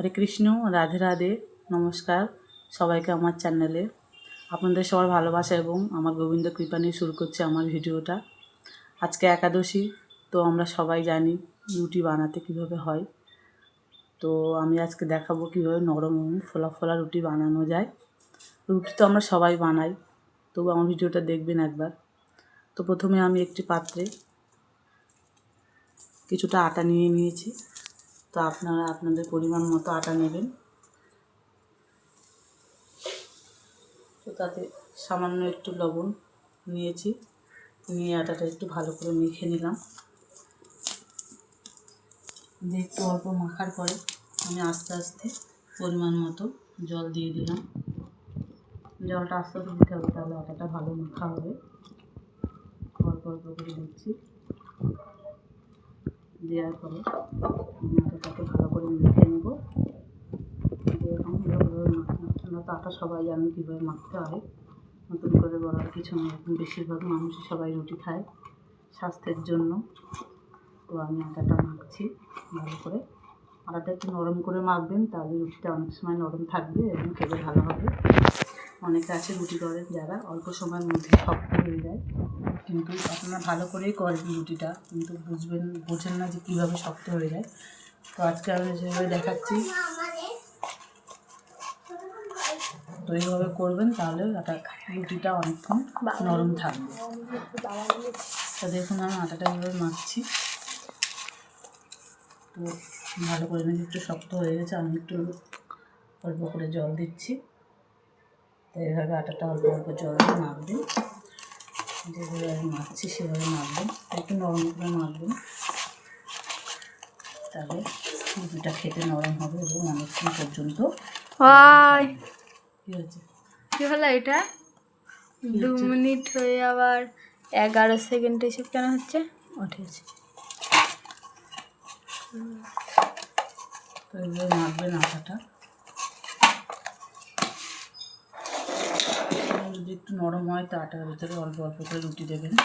হরে কৃষ্ণ, রাধে রাধে, নমস্কার সবাইকে আমার চ্যানেলে। আপনাদের সবার ভালোবাসা এবং আমার গোবিন্দ কৃপা নিয়ে শুরু করছি আমার ভিডিওটা। আজকে একাদশী, তো আমরা সবাই জানি রুটি বানাতে কিভাবে হয়। তো আমি আজকে দেখাবো কীভাবে নরম ফোলা ফোলা রুটি বানানো যায়। রুটি তো আমরা সবাই বানাই, তবু আমার ভিডিওটা দেখবেন একবার। তো প্রথমে আমি একটি পাত্রে কিছুটা আটা নিয়ে নিয়েছি। তো আপনারা আপনাদের পরিমাণ মতো আটা নেবেন। তো তাতে সামান্য একটু লবণ নিয়েছি, নিয়ে আটাটা একটু ভালো করে মেখে নিলাম। দিয়ে একটু অল্প মাখার পরে আমি আস্তে আস্তে পরিমাণ মতো জল দিয়ে দিলাম। জলটা আস্তে আস্তে দিতে হবে, তাহলে আটাটা ভালো মাখা হবে। অল্প অল্প করে দিচ্ছি। দেওয়ার পরে আমি আটাটাকে ভালো করে মেখে নেব। এরকম ভালোভাবে মাখা, তো আটা সবাই জানি কীভাবে মাখতে হয়, নতুন করে বলার কিছু নেই। এখন বেশিরভাগ মানুষই সবাই রুটি খায় স্বাস্থ্যের জন্য। তো আমি আটাটা মাখছি ভালো করে। আটাটা একটু নরম করে মাখবেন, তাহলে রুটিটা অনেক সময় নরম থাকবে এবং খেতে ভালো হবে। অনেকে আছে রুটি করেন যারা অল্প সময়ের মধ্যে শক্ত হয়ে যায়, কিন্তু আপনারা ভালো করেই করেন রুটিটা, কিন্তু বোঝেন না যে কীভাবে শক্ত হয়ে যায়। তো আজকে আমি যেভাবে দেখাচ্ছি, তো এইভাবে করবেন, তাহলে রুটিটা অনেকক্ষণ নরম থাকবে। তো দেখুন আমি আটাটা এইভাবে মাখছি। তো ভালো করে মেখে একটু শক্ত হয়ে গেছে, আমি একটু অল্প করে জল দিচ্ছি। তো এইভাবে আটাটা অল্প অল্প জল দিয়ে মাখবেন। যেভাবে আমি মাখছি সেভাবে মাখবেন, একটু নরম করে মাখবেন, তাহলে রুটিটা খেতে নরম হবে এবং অনেকক্ষণ পর্যন্ত। কী হয়েছে? কী হলো এটা? 2 মিনিট হয়ে আবার 11 সেকেন্ড এসব কেন হচ্ছে? উঠেছে। তো এইভাবে মাখবেন আটাটা। যদি একটু নরম হয়, তো আটার ভিতরে অল্প অল্প করে রুটি দেবেন।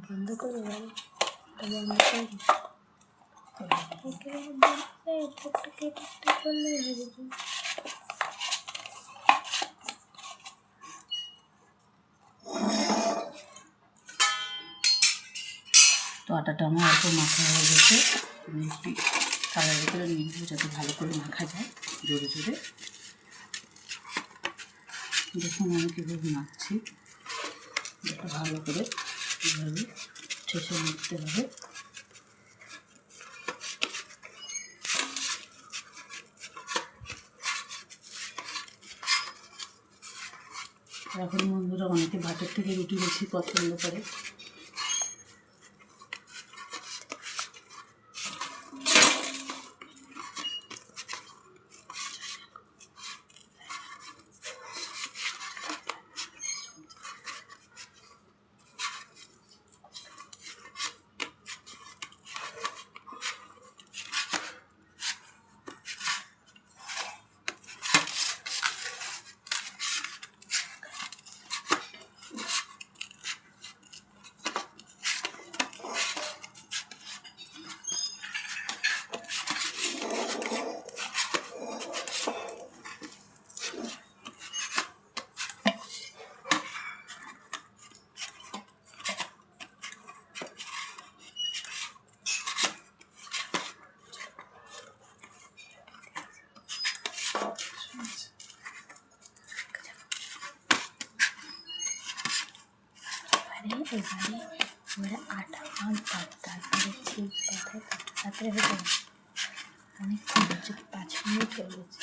বন্ধ করে তো আটাটা আমার অল্প মাখা হয়ে গেছে। আমি একটু থালার ভিতরে নিয়ে নেবো, যাতে ভালো করে মাখা যায় জোরে জোরে। দেখুন আমি কীভাবে মাখছি, একটু ভালো করে এভাবে ঠেসে মাখতে হবে। এখন বন্ধুরা অনেকে ভাতের থেকে রুটি বেশি পছন্দ করে। এবারে আমরা আটা মাখব, তারপরে ঠিক পাতায় তারপরে হয়ে যাবে। অনেকক্ষণ হচ্ছে, 5 মিনিট হয়ে গেছে।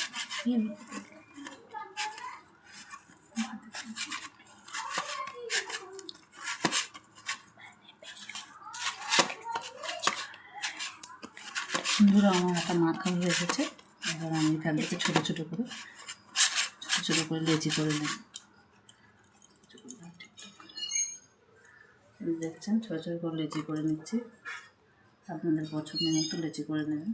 বন্ধুরা আমার আটা মাখা হয়ে গেছে। এবার আমি এখান থেকে ছোটো ছোটো করে লেচি করে নেব। দেখছেন ছোটো ছোটো করে লেচি করে নিচ্ছি। আপনাদের পছন্দ মতো লেচি করে নেবেন।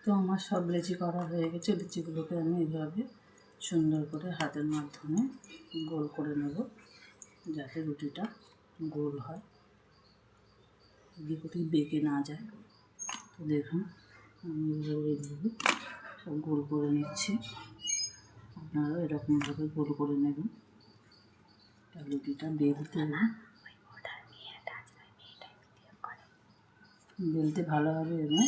তো আমার সব লেচি করা হয়ে গেছে। লিচিগুলোকে আমি এইভাবে সুন্দর করে হাতের মাধ্যমে গোল করে নেব, যাতে রুটিটা গোল হয়, এদিক বেঁকে না যায়। তো দেখুন আমি এইভাবে সব গোল করে নিচ্ছি। আপনারা এরকমভাবে গোল করে নেবেন। রুটিটা বেলতে ভালো হবে এবং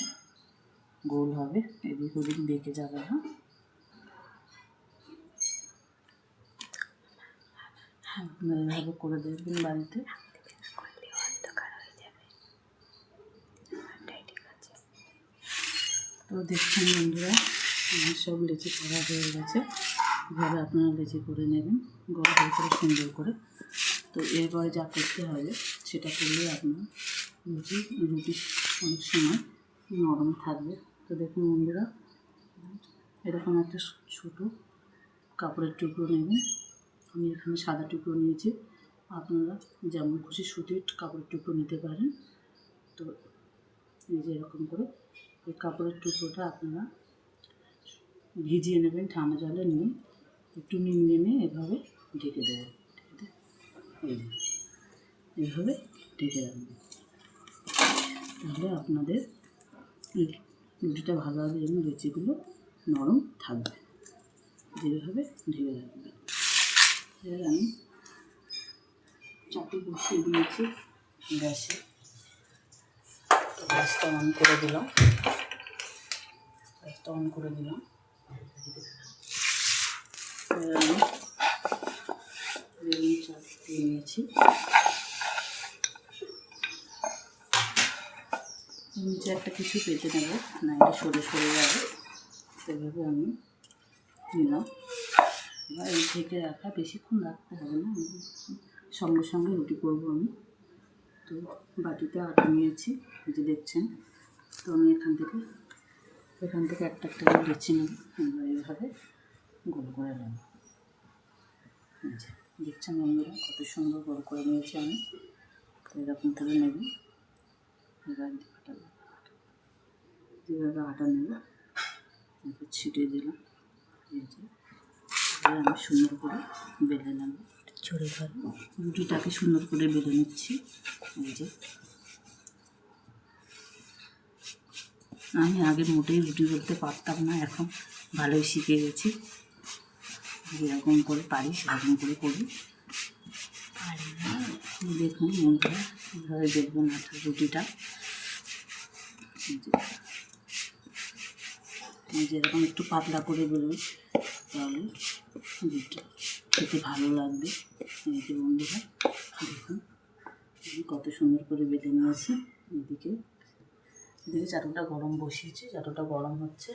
গোল হবে, এদিক ওদিক বেঁকে যাবে না। আপনারা এভাবে করে দেখবেন বাড়িতে। তো দেখছেন বন্ধুরা আমার সব লেচি করা হয়ে গেছে। এভাবে আপনারা লেচি করে নেবেন গোল করে সুন্দর করে। তো এরপরে যা করতে হবে সেটা করলে আপনার রুটি অনেক সময় নরম থাকবে। তো দেখুন বন্ধুরা এরকম একটা ছোটো কাপড়ের টুকরো নেবেন। আমি এখানে সাদা টুকরো নিয়েছি, আপনারা যেমন খুশি সুতির কাপড়ের টুকরো নিতে পারেন। তো এই যে এরকম করে এই কাপড়ের টুকরোটা আপনারা ভিজিয়ে নেবেন ঠান্ডা জলে নিয়ে, একটু নিয়ে এভাবে ঢেকে দেবেন। এইভাবে ঢেকে রাখবেন, তাহলে আপনাদের রুটিটা ভালো হবে এবং লুচিগুলো নরম থাকবে। যেভাবে ঢেকে রাখবেন। এবার আমি চাটু বসিয়ে দিয়েছি গ্যাসে। গ্যাসটা অন করে দিলাম। এবার আমি বেলুন চাপ দিয়ে নিয়েছি। নিচে একটা কিছু পেতে নেব, না এটা সরে যাবে। সেভাবে আমি নিলাম। এবার এই ঢেকে রাখা বেশিক্ষণ রাখতে হবে না, সঙ্গে সঙ্গে রুটি করবো আমি। তো বাটিতে আটা নিয়েছি, যে দেখছেন। তো আমি এখান থেকে একটা করে লেচি নেব, এইভাবে গোল করে নেব। দেখছেন বন্ধুরা কত সুন্দর গোল করে নিয়েছি আমি। এরকম করে নেব। এবার যেভাবে আটা নেব ছিটিয়ে দিলাম। আমি সুন্দর করে বেলে নেব। রুটিটাকে সুন্দর করে বেলে নিচ্ছি। এই যে আমি আগে মোটেই রুটি বেলতে পারতাম না, এখন ভালোই শিখে গেছি। যেরকম করে পারি সেরকম করে করি। দেখুন বন্ধুরা এভাবে দেখবেন আটার রুটিটা যেরকম একটু পাতলা করে বেরোয়, তাহলে রুটি খেতে ভালো লাগবে। এই যে বন্ধুরা দেখুন আমি কত সুন্দর করে বেলে নিয়েছি। এদিকে চাটুটা গরম বসিয়েছি, চাটুটা গরম হচ্ছে।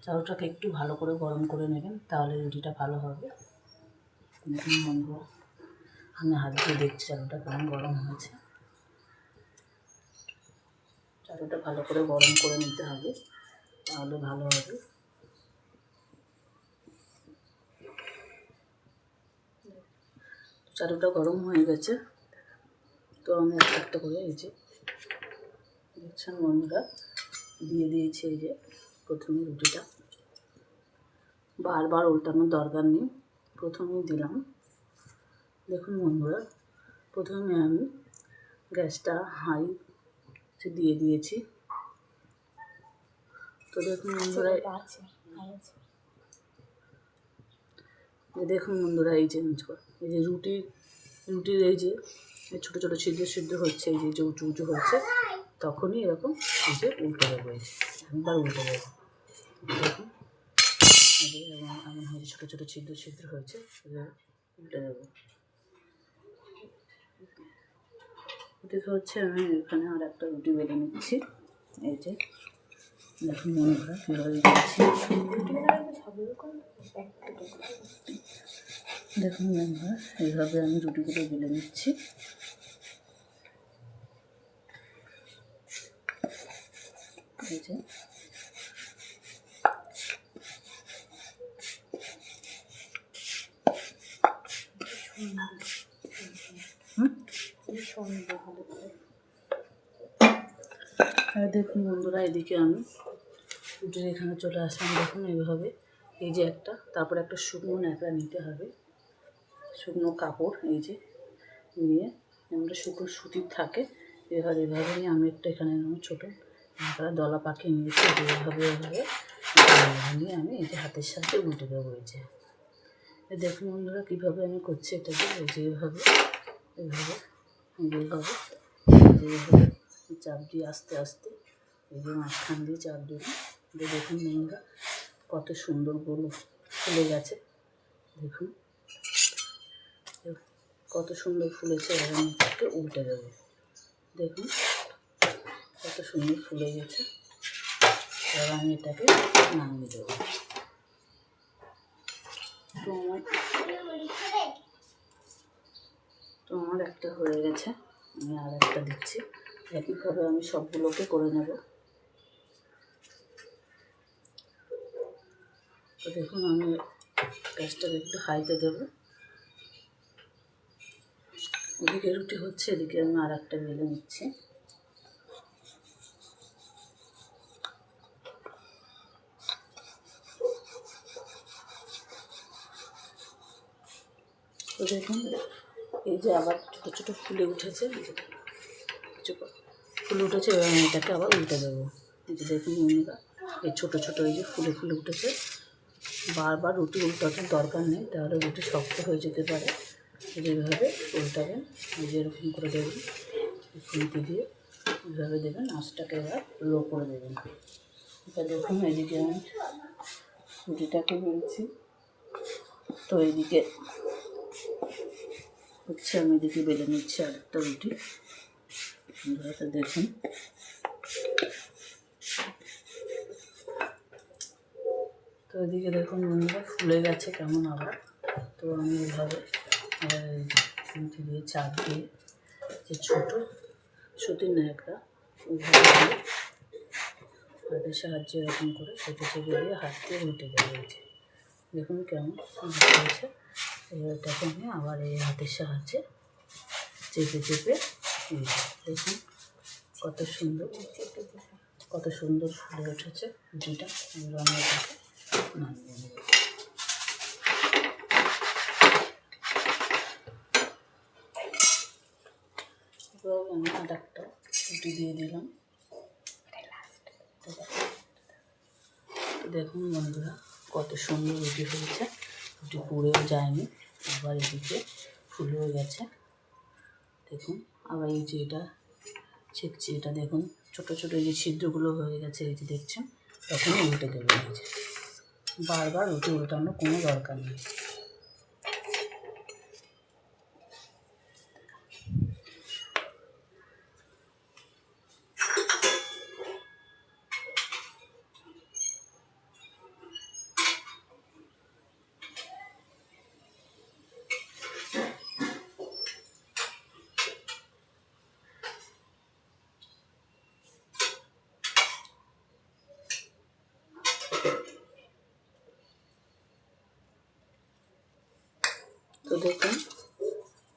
চাটুটাকে একটু ভালো করে গরম করে নেবেন, তাহলে রুটিটা ভালো হবে। দেখুন বন্ধুরা আমি হাত দিয়ে দেখছি চাটুটা কেমন গরম হয়েছে। চাটুটা ভালো করে গরম করে নিতে হবে, তাহলে ভালো হবে। চাটুটা গরম হয়ে গেছে। তো আমি একটা করে এই যে দেখছেন বন্ধুরা দিয়ে দিয়েছি। এই যে প্রথমে রুটিটা বারবার উল্টানোর দরকার নেই, প্রথমেই দিলাম। দেখুন বন্ধুরা, প্রথমে আমি গ্যাসটা হাই দিয়ে দিয়েছি। তো দেখুন বন্ধুরা, দেখুন বন্ধুরা, এই যে এই যে রুটির এই যে ছোটো ছোটো ছিদ্র হচ্ছে, এই যে উঁচু উঁচু হচ্ছে, তখনই এরকম এই যে উল্টে দেবো, এই যে একবার উল্টে দেবো। দেখুন এই যে এমন হয়েছে, ছোটো ছোটো ছিদ্র হয়েছে, উল্টে দেবো। ওদিকে হচ্ছে আমি এখানে আর একটা রুটি বেলে নিচ্ছি। এই যে দেখুন বন্ধুরা কীভাবে দিচ্ছি। দেখুন বন্ধুরা, এইভাবে আমি রুটিগুলো বেলে নিচ্ছি। এই যে আর দেখুন বন্ধুরা, এদিকে আমি রুটির এখানে চলে আসলাম। দেখুন এইভাবে, এই যে একটা, তারপরে একটা শুকনো ন্যাকড়া নিতে হবে, শুকনো কাপড়, এই যে নিয়ে আমরা শুকনো সুতির থাকে, এভাবে নিয়ে আমি একটা এখানে ছোটো ন্যাকড়া দলা পাকিয়ে নিয়েছি। এইভাবে নিয়ে আমি এই যে হাতের সাথে উল্টে দেবো। এই যে দেখুন বন্ধুরা কীভাবে আমি করছি এটাকে। এই যে এইভাবে চাপ দিয়ে আস্তে আস্তে এই যে মাঝখান দিয়ে চাপ দিয়ে দেখুন বন্ধুরা কত সুন্দর গোল ফুলে গেছে। দেখুন কত সুন্দর ফুলেছে। এবার আমি এটাকে উল্টে দেবো। দেখুন কত সুন্দর ফুলে গেছে। এবার আমি এটাকে নামিয়ে দেবো। তো আমার একটা হয়ে গেছে, আমি আর একটা দিচ্ছি। একইভাবে আমি সবগুলোকে করে নেব। তো দেখুন আমি গ্যাসটাকে একটু হাইতে দেবো। ওদিকে রুটি হচ্ছে, এদিকে আমি আর একটা বেলে নিচ্ছি। তো দেখুন এই যে আবার ছোটো ছোটো ফুলে উঠেছে, ফুলে উঠেছে। এবার আমি এটাকে আবার উল্টে দেবো। এই যে দেখুন বন্ধুরা, এই ছোটো ছোটো এই যে ফুলে উঠেছে। বারবার রুটি উল্টানোর দরকার নেই, তাহলে রুটি শক্ত হয়ে যেতে পারে। যেভাবে উল্টাবেন, এই যে এরকম করে দেবেন, খুন্তি দিয়ে এইভাবে দেবেন। আঁচটাকে এবার লো করে দেবেন। এবার দেখুন এদিকে আমি রুটিটাকে বেলছি। তো এইদিকে হচ্ছে আমি এদিকে বেলে নিচ্ছি আরেকটা রুটি। তো দেখুন তো এদিকে দেখুন বন্ধুরা ফুলে গেছে কেমন আবার। তো আমি এইভাবে খুন্তি দিয়ে চাপ দিয়ে যে ছোটো সুতির ন্যাকড়া ওইভাবে দিয়ে হাতের সাহায্যে এরকম করে চেপে দিয়ে হাত দিয়ে উল্টে দেওয়া হয়েছে। দেখুন কেমন হয়েছে। এটাকে আমি আবার এই হাতের সাহায্যে চেপে দেখুন কত সুন্দর ফুলে উঠেছে রুটিটা। আমি এটাকে নামিয়ে নেব। এবার আমি আর একটা রুটি দিয়ে দিলাম। দেখুন বন্ধুরা কত সুন্দর রুটি হয়েছে। রুটি পুড়েও যায়নি, আবার এদিকে ফুলেও গেছে। দেখুন আবার এই যে এটা ছেঁকছি, এটা দেখুন ছোটো ছোটো এই যে ছিদ্রগুলো হয়ে গেছে, এই যে দেখছেন। তখনই উল্টে দেবো। এই যে বারবার রুটি উল্টানোর কোনো দরকার নেই। তো দেখুন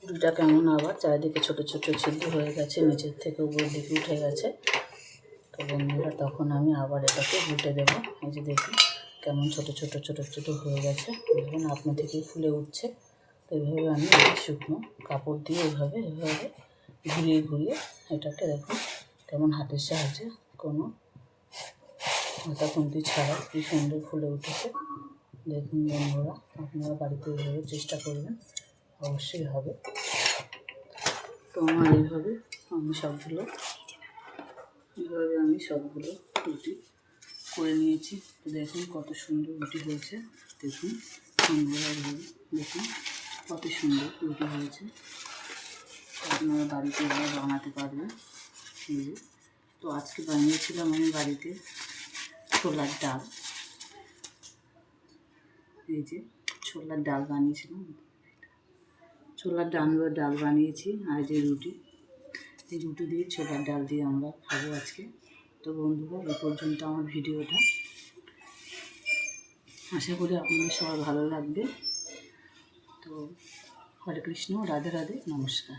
রুটিটা কেমন আবার চারিদিকে ছোটো ছোটো ছিদ্র হয়ে গেছে, নিচের থেকে উপরের দিকে উঠে গেছে। তো বন্ধুরা তখন আমি আবার এটাকে উল্টে দেবো। এই যে দেখুন কেমন ছোটো ছোটো হয়ে গেছে। দেখুন আপনা থেকেই ফুলে উঠছে। এভাবে আমি শুকনো কাপড় দিয়ে এভাবে ঘুরিয়ে ঘুরিয়ে এটাকে দেখুন কেমন হাতের সাহায্যে কোনো হাতা খুন্তি ছাড়া কি সুন্দর ফুলে উঠেছে। দেখুন বন্ধুরা, আপনারা বাড়িতে এইভাবে চেষ্টা করবেন, অবশ্যই হবে। তো আমার এইভাবে আমি সবগুলো রুটি করে নিয়েছি। তো দেখুন কত সুন্দর রুটি হয়েছে। দেখুন বন্ধুরা, এইভাবে দেখুন কত সুন্দর রুটি হয়েছে। আপনারা বাড়িতে এভাবে বানাতে পারবেন। এই যে, তো আজকে বানিয়েছিলাম আমি বাড়িতে ছোলার ডাল। এই যে ছোলার ডাল বানিয়েছিলাম, ছোলার ডাল বানিয়েছি। আর যে রুটি, এই রুটি দিয়ে ছোলার ডাল দিয়ে আমরা খাবো আজকে। তো বন্ধুরা, এই পর্যন্ত আমার ভিডিওটা। আশা করি আপনাদের সবার ভালো লাগবে। তো হরে কৃষ্ণ, রাধে রাধে, নমস্কার।